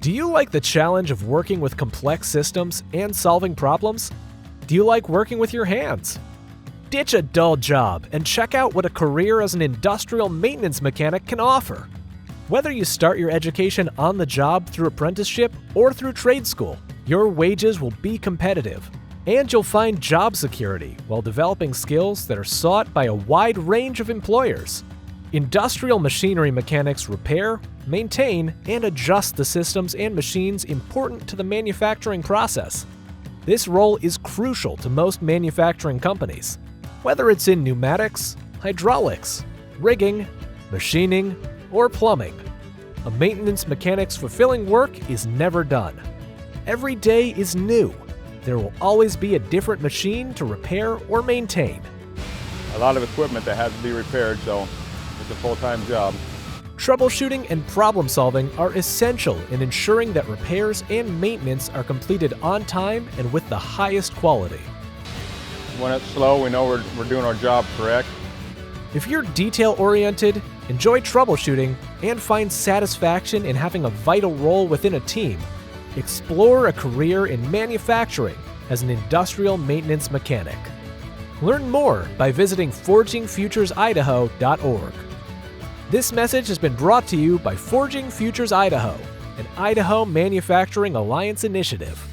Do you like the challenge of working with complex systems and solving problems? Do you like working with your hands? Ditch a dull job and check out what a career as an industrial maintenance mechanic can offer. Whether you start your education on the job through apprenticeship or through trade school, your wages will be competitive, and you'll find job security while developing skills that are sought by a wide range of employers. Industrial machinery mechanics repair, maintain, and adjust the systems and machines important to the manufacturing process. This role is crucial to most manufacturing companies, whether it's in pneumatics, hydraulics, rigging, machining, or plumbing. A maintenance mechanic's fulfilling work is never done. Every day is new. There will always be a different machine to repair or maintain. A lot of equipment that has to be repaired, so it's a full-time job. Troubleshooting and problem solving are essential in ensuring that repairs and maintenance are completed on time and with the highest quality. When it's slow, we know we're doing our job correct. If you're detail-oriented, enjoy troubleshooting, and find satisfaction in having a vital role within a team, explore a career in manufacturing as an industrial maintenance mechanic. Learn more by visiting forgingfuturesidaho.org. This message has been brought to you by Forging Futures Idaho, an Idaho Manufacturing Alliance initiative.